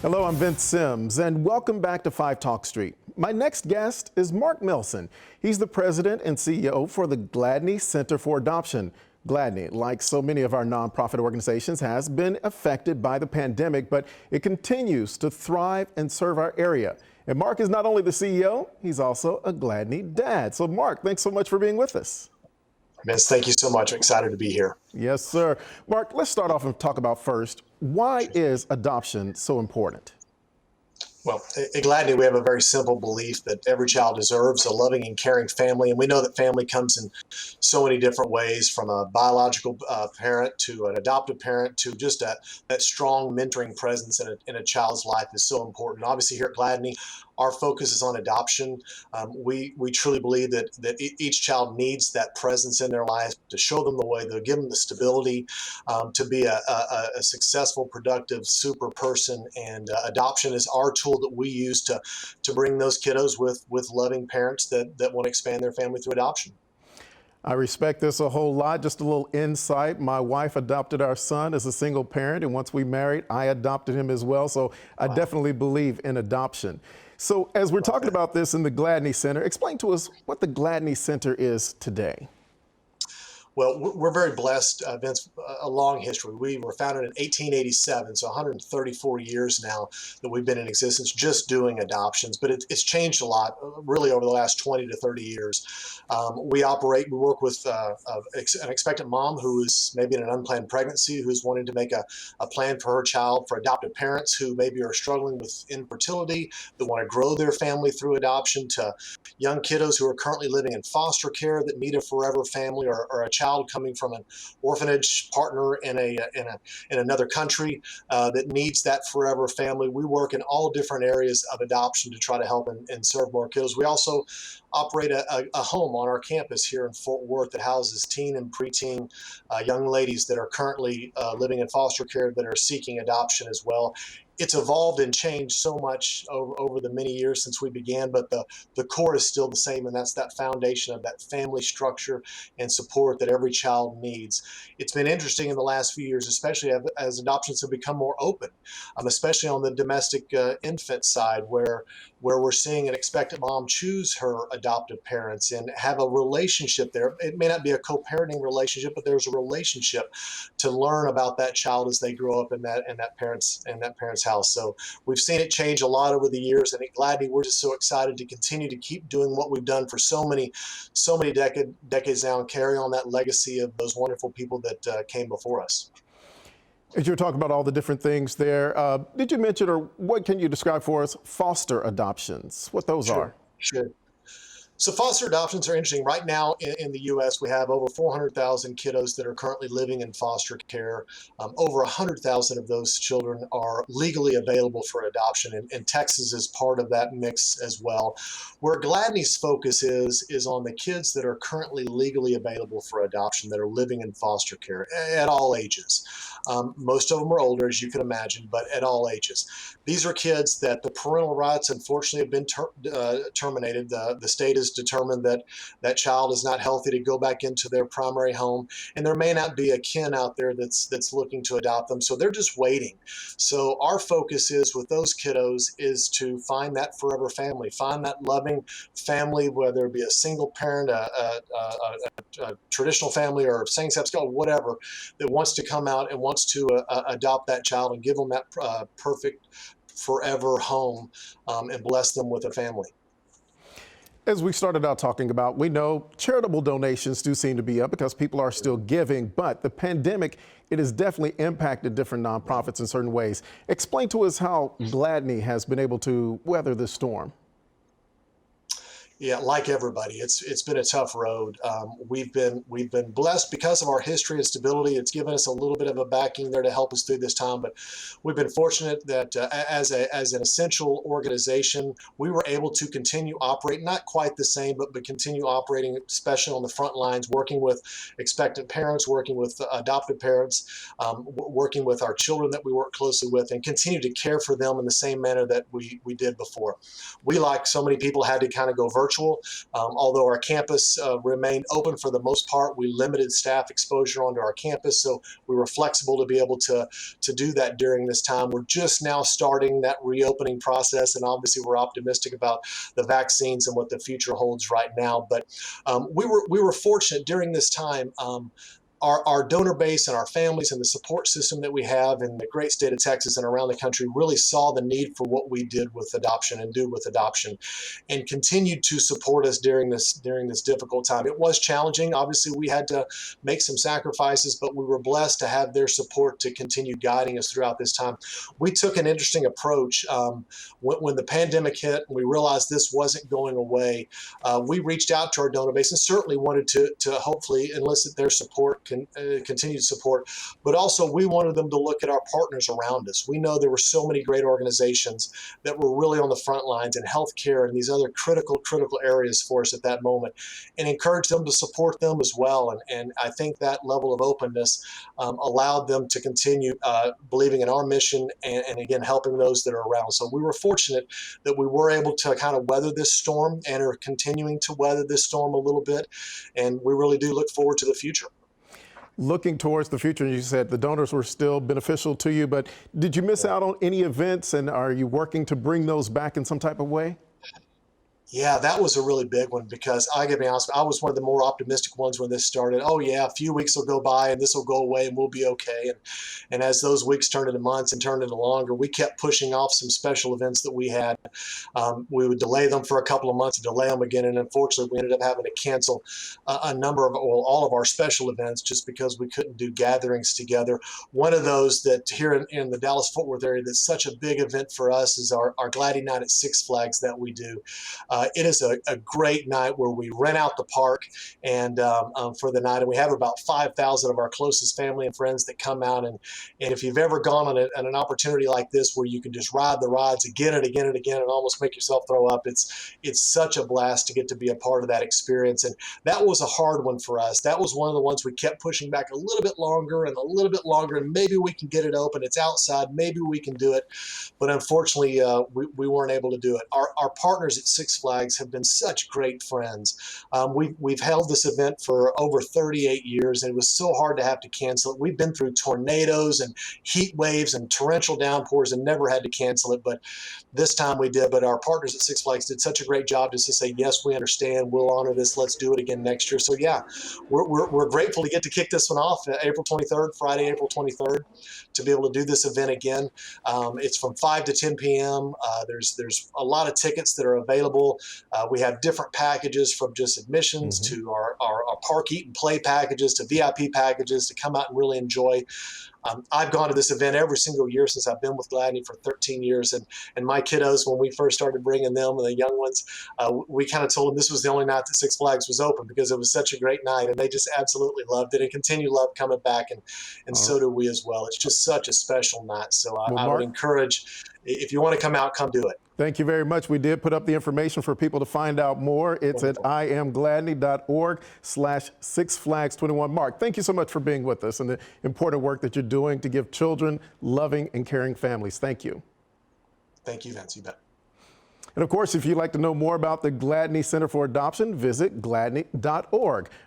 Hello, I'm Vince Sims, and welcome back to 5 Talk Street. My next guest is Mark Milson. He's the president and CEO for the Gladney Center for Adoption. Gladney, like so many of our nonprofit organizations, has been affected by the pandemic, but it continues to thrive and serve our area. And Mark is not only the CEO, he's also a Gladney dad. So Mark, thanks so much for being with us. Vince, thank you so much. I'm excited to be here. Yes, sir. Mark, let's start off and talk about first, why is adoption so important? Well, at Gladney, we have a very simple belief that every child deserves a loving and caring family. And we know that family comes in so many different ways, from a biological parent to an adoptive parent to just that strong mentoring presence in a child's life is so important. Obviously, here at Gladney, our focus is on adoption. We truly believe that each child needs that presence in their life to show them the way, to give them the stability to be a successful, productive, super person. And adoption is our tool that we use to bring those kiddos with loving parents that want to expand their family through adoption. I respect this a whole lot. Just a little insight. My wife adopted our son as a single parent, and once we married, I adopted him as well. So I definitely believe in adoption. So as we're talking about this in the Gladney Center, explain to us what the Gladney Center is today. Well, we're very blessed, Vince, a long history. We were founded in 1887, so 134 years now that we've been in existence just doing adoptions, but it's changed a lot, really, over the last 20 to 30 years. We work with an expectant mom who is maybe in an unplanned pregnancy, who's wanting to make a plan for her child, for adoptive parents who maybe are struggling with infertility, that want to grow their family through adoption, to young kiddos who are currently living in foster care that need a forever family, or a child coming from an orphanage partner in another country that needs that forever family. We work in all different areas of adoption to try to help and serve more kiddos. We also operate a home on our campus here in Fort Worth that houses teen and preteen young ladies that are currently living in foster care that are seeking adoption as well. It's evolved and changed so much over the many years since we began, but the core is still the same, and that's that foundation of that family structure and support that every child needs. It's been interesting in the last few years, especially as adoptions have become more open, especially on the domestic infant side, where we're seeing an expectant mom choose her adoptive parents and have a relationship there. It may not be a co-parenting relationship, but there's a relationship to learn about that child as they grow up in that parent's house. So we've seen it change a lot over the years, and at Gladney, we're just so excited to continue to keep doing what we've done for so many decades now, and carry on that legacy of those wonderful people that came before us. As you're talking about all the different things there, did you mention, or what can you describe for us, foster adoptions, what those are? Sure. So foster adoptions are interesting. Right now in the U.S., we have over 400,000 kiddos that are currently living in foster care. Over 100,000 of those children are legally available for adoption, and Texas is part of that mix as well. Where Gladney's focus is on the kids that are currently legally available for adoption, that are living in foster care at all ages. Most of them are older, as you can imagine, but at all ages. These are kids that the parental rights, unfortunately, have been terminated. The state has determined that that child is not healthy to go back into their primary home, and there may not be a kin out there that's looking to adopt them, so they're just waiting. So our focus is with those kiddos is to find that forever family, find that loving family, whether it be a single parent, a traditional family, or same-sex couple, whatever, that wants to come out and wants to adopt that child and give them that perfect forever home, and bless them with a family. As we started out talking about, we know charitable donations do seem to be up because people are still giving, but the pandemic, it has definitely impacted different nonprofits in certain ways. Explain to us how Gladney has been able to weather this storm. Yeah, like everybody, it's been a tough road. We've been blessed because of our history and stability. It's given us a little bit of a backing there to help us through this time. But we've been fortunate that as an essential organization, we were able to continue operating, not quite the same, but continue operating, especially on the front lines, working with expectant parents, working with adoptive parents, working with our children that we work closely with, and continue to care for them in the same manner that we did before. We, like so many people, had to kind of go virtual virtual. Although our campus remained open for the most part, we limited staff exposure onto our campus, so we were flexible to be able to do that during this time. We're just now starting that reopening process, and obviously we're optimistic about the vaccines and what the future holds right now. But we were fortunate during this time. Our donor base and our families and the support system that we have in the great state of Texas and around the country really saw the need for what we did with adoption and do with adoption, and continued to support us during this difficult time. It was challenging. Obviously, we had to make some sacrifices, but we were blessed to have their support to continue guiding us throughout this time. We took an interesting approach when the pandemic hit and we realized this wasn't going away. We reached out to our donor base and certainly wanted to hopefully enlist their support, continued support, but also we wanted them to look at our partners around us. We know there were so many great organizations that were really on the front lines in healthcare and these other critical areas for us at that moment, and encourage them to support them as well. And I think that level of openness allowed them to continue believing in our mission and again, helping those that are around. So we were fortunate that we were able to kind of weather this storm and are continuing to weather this storm a little bit. And we really do look forward to the future. Looking towards the future, you said the donors were still beneficial to you, but did you miss out on any events, and are you working to bring those back in some type of way? Yeah, that was a really big one because I gotta be honest, I was one of the more optimistic ones when this started. Oh yeah, a few weeks will go by and this will go away and we'll be okay. And as those weeks turned into months and turned into longer, we kept pushing off some special events that we had. We would delay them for a couple of months and delay them again. And unfortunately, we ended up having to cancel a number of, well, all of our special events just because we couldn't do gatherings together. One of those that here in the Dallas-Fort Worth area that's such a big event for us is our Gladney night at Six Flags that we do. It is a great night where we rent out the park and for the night, and we have about 5,000 of our closest family and friends that come out. And if you've ever gone on an opportunity like this where you can just ride the rides again and again and again and almost make yourself throw up, it's such a blast to get to be a part of that experience. And that was a hard one for us. That was one of the ones we kept pushing back a little bit longer and a little bit longer, and maybe we can get it open. It's outside, maybe we can do it. But unfortunately, we weren't able to do it. Our partners at Six Flags have been such great friends. We've held this event for over 38 years, and it was so hard to have to cancel it. We've been through tornadoes and heat waves and torrential downpours and never had to cancel it, but this time we did. But our partners at Six Flags did such a great job just to say, yes, we understand, we'll honor this, let's do it again next year. So yeah, we're grateful to get to kick this one off April 23rd, Friday, April 23rd, to be able to do this event again. It's from 5 to 10 p.m. There's a lot of tickets that are available. We have different packages from just admissions to our park eat and play packages to VIP packages to come out and really enjoy. I've gone to this event every single year since I've been with Gladney for 13 years. And my kiddos, when we first started bringing them and the young ones, we kind of told them this was the only night that Six Flags was open because it was such a great night. And they just absolutely loved it and continue to love coming back. And so do we as well. It's just such a special night. So I would encourage, if you want to come out, come do it. Thank you very much. We did put up the information for people to find out more. It's at iamgladney.org/6flags21. Mark, thank you so much for being with us and the important work that you're doing to give children loving and caring families. Thank you. Thank you, Vince. You bet. And of course, if you'd like to know more about the Gladney Center for Adoption, visit gladney.org.